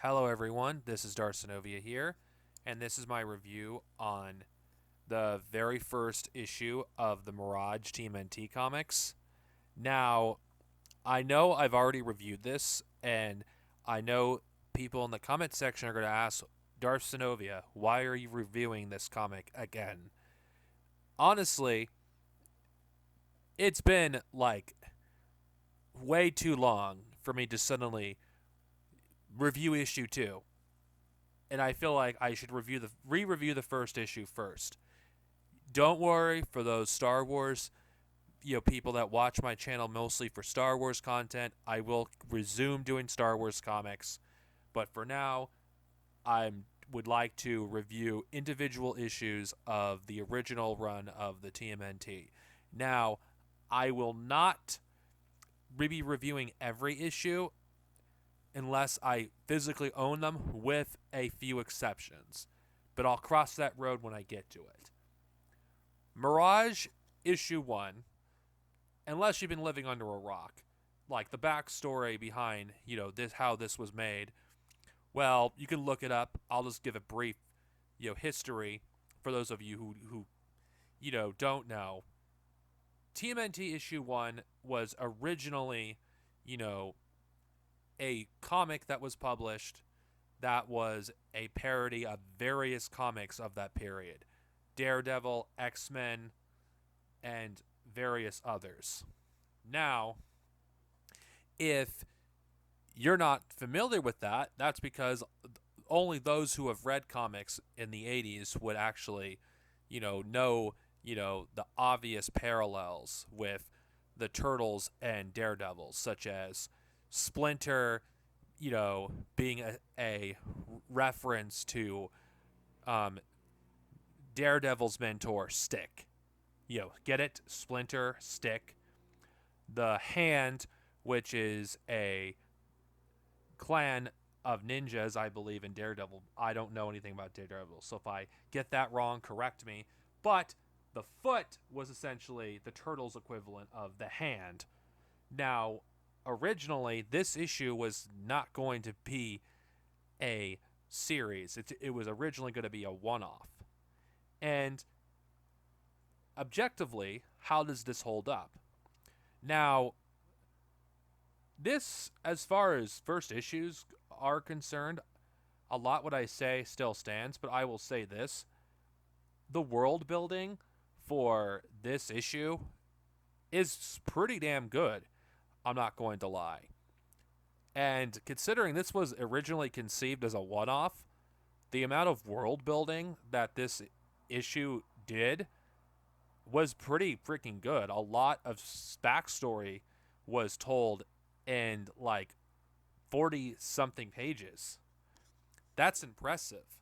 Hello, everyone. This is Darcinovia here, and this is my review on the very first issue of the Mirage TMNT comics. Now, I know I've already reviewed this, and I know people in the comment section are going to ask, Darcinovia, why are you reviewing this comic again? Honestly, it's been like way too long for me to suddenly review issue 2. And I feel like I should re-review the first issue first. Don't worry for those Star Wars, people that watch my channel mostly for Star Wars content. I will resume doing Star Wars comics, but for now, I would like to review individual issues of the original run of the TMNT. Now, I will not be reviewing every issue unless I physically own them, with a few exceptions. But I'll cross that road when I get to it. Mirage issue 1, unless you've been living under a rock, like the backstory behind, this how this was made, well, you can look it up. I'll just give a brief, history for those of you who don't know. TMNT issue 1 was originally, you know, a comic that was published that was a parody of various comics of that period: Daredevil, X-Men, and various others. Now, if you're not familiar with that, that's because only those who have read comics in the 80s would actually, know, the obvious parallels with the Turtles and Daredevils, such as Splinter, being a reference to um, Daredevil's mentor, Stick. Get it? Splinter, Stick. The Hand, which is a clan of ninjas, I believe, in Daredevil. I don't know anything about Daredevil, so if I get that wrong, correct me. But the Foot was essentially the Turtles' equivalent of the Hand. Now, originally, this issue was not going to be a series. It was originally going to be a one-off. And objectively, how does this hold up? Now, this, as far as first issues are concerned, a lot what I say still stands, but I will say this. The world building for this issue is pretty damn good. I'm not going to lie. And considering this was originally conceived as a one off, the amount of world building that this issue did was pretty freaking good. A lot of backstory was told in like 40 something pages. That's impressive.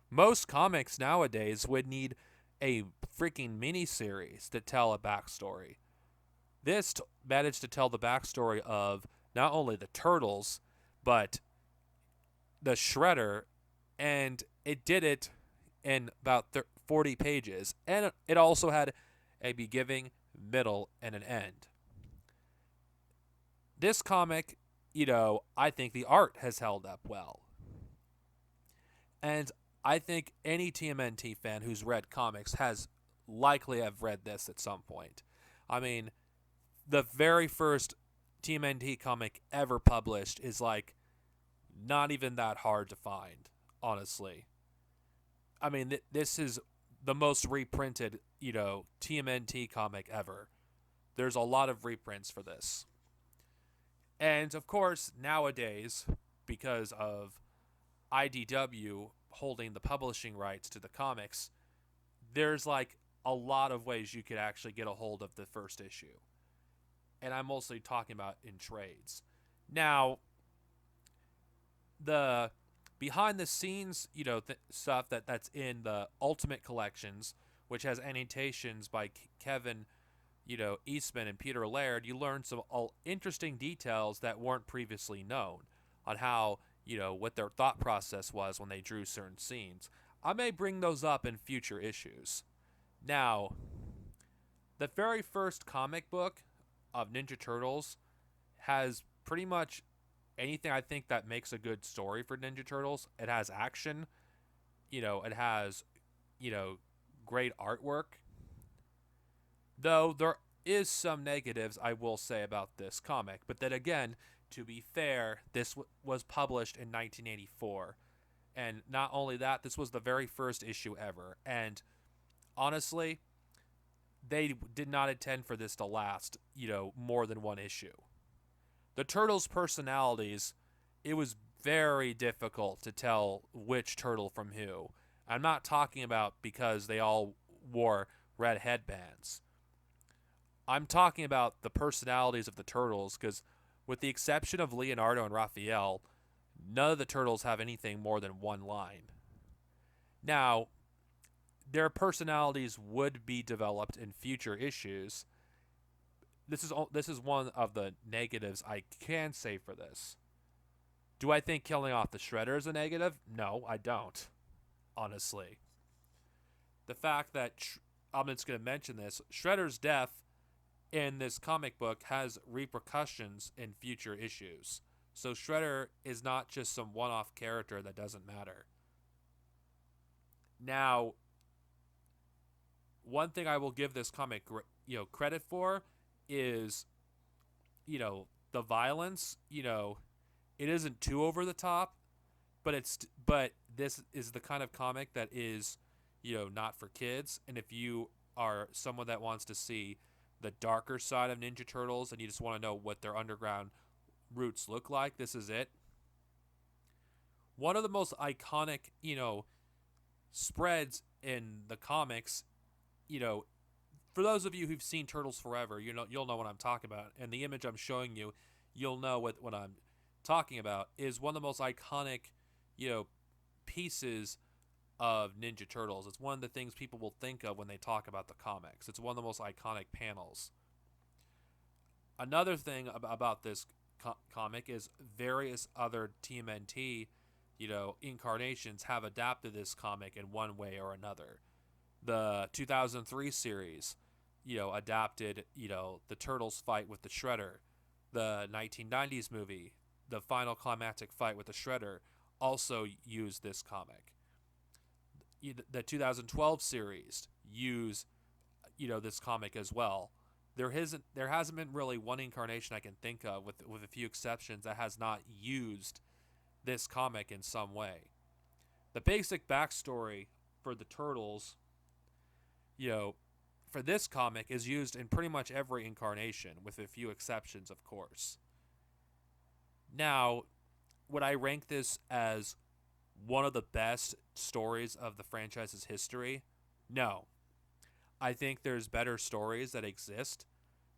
Most comics nowadays would need a freaking mini series to tell a backstory. This managed to tell the backstory of not only the Turtles, but the Shredder, and it did it in about 40 pages. And it also had a beginning, middle, and an end. This comic, I think the art has held up well. And I think any TMNT fan who's read comics has likely have read this at some point. I mean, the very first TMNT comic ever published is like not even that hard to find, honestly. I mean, this is the most reprinted, TMNT comic ever. There's a lot of reprints for this. And of course, nowadays, because of IDW holding the publishing rights to the comics, there's like a lot of ways you could actually get a hold of the first issue. And I'm mostly talking about in trades. Now, the behind the scenes, stuff that's in the Ultimate Collections, which has annotations by Kevin, Eastman and Peter Laird, you learn some interesting details that weren't previously known on how, what their thought process was when they drew certain scenes. I may bring those up in future issues. Now, the very first comic book of Ninja Turtles has pretty much anything I think that makes a good story for Ninja Turtles. It has action, it has, you know, great artwork. Though there is some negatives I will say about this comic. But then again, to be fair, this was published in 1984. And not only that, this was the very first issue ever. And honestly, they did not intend for this to last, more than one issue. The Turtles' personalities, it was very difficult to tell which turtle from who. I'm not talking about because they all wore red headbands. I'm talking about the personalities of the turtles because, with the exception of Leonardo and Raphael, none of the turtles have anything more than one line. Now, their personalities would be developed in future issues. This is one of the negatives I can say for this. Do I think killing off the Shredder is a negative? No, I don't. Honestly, the fact that I'm just going to mention this, Shredder's death in this comic book has repercussions in future issues. So Shredder is not just some one-off character that doesn't matter. Now, one thing I will give this comic, credit for is, the violence. It isn't too over the top, but this is the kind of comic that is, not for kids. And if you are someone that wants to see the darker side of Ninja Turtles and you just want to know what their underground roots look like, this is it. One of the most iconic, spreads in the comics, for those of you who've seen Turtles Forever, you'll know what I'm talking about. And the image I'm showing you, you'll know what I'm talking about, is one of the most iconic, pieces of Ninja Turtles. It's one of the things people will think of when they talk about the comics. It's one of the most iconic panels. Another thing about this comic is various other TMNT, incarnations have adapted this comic in one way or another. The 2003 series, adapted, the Turtles fight with the Shredder. The 1990s movie, the final climactic fight with the Shredder, also used this comic. The 2012 series use, this comic as well. There hasn't been really one incarnation I can think of, with a few exceptions, that has not used this comic in some way. The basic backstory for the Turtles, for this comic is used in pretty much every incarnation, with a few exceptions, of course. Now, would I rank this as one of the best stories of the franchise's history? No. I think there's better stories that exist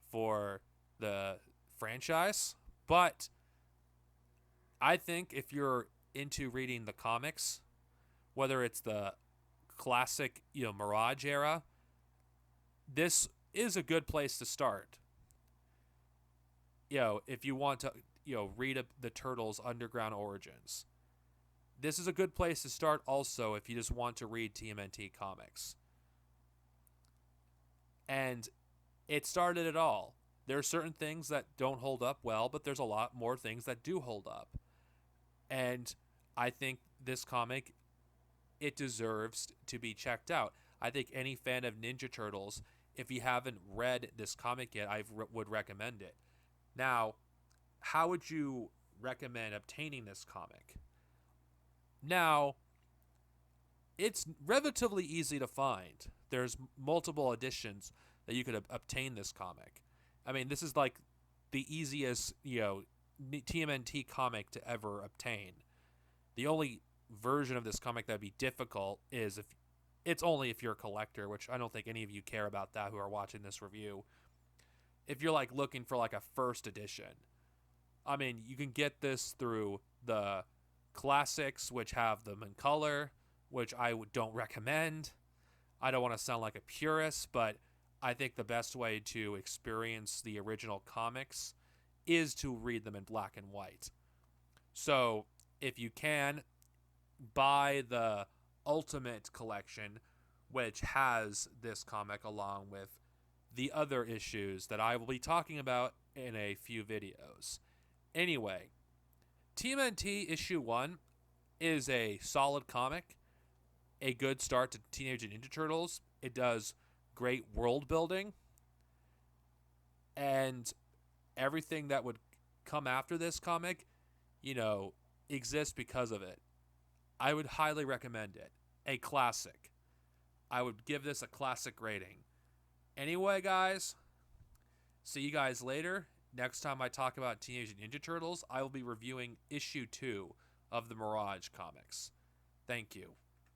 for the franchise, but I think if you're into reading the comics, whether it's the classic, Mirage era, this is a good place to start. If you want to, read the Turtles' underground origins. This is a good place to start also if you just want to read TMNT comics. And it started it all. There are certain things that don't hold up well, but there's a lot more things that do hold up. And I think this comic, it deserves to be checked out. I think any fan of Ninja Turtles, if you haven't read this comic yet, I would recommend it. Now, how would you recommend obtaining this comic? Now, it's relatively easy to find. There's multiple editions that you could obtain this comic. I mean, this is like the easiest, TMNT comic to ever obtain. The only version of this comic that'd be difficult is if you're a collector, which I don't think any of you care about that who are watching this review. If you're like looking for like a first edition, I mean, you can get this through the classics, which have them in color, which I don't recommend. I don't want to sound like a purist, but I think the best way to experience the original comics is to read them in black and white. So if you can, buy the Ultimate Collection, which has this comic along with the other issues that I will be talking about in a few videos. Anyway, TMNT issue 1 is a solid comic, a good start to Teenage Ninja Turtles. It does great world building, and everything that would come after this comic, exists because of it. I would highly recommend it. A classic. I would give this a classic rating. Anyway, guys, see you guys later. Next time I talk about Teenage Ninja Turtles, I will be reviewing issue 2 of the Mirage comics. Thank you.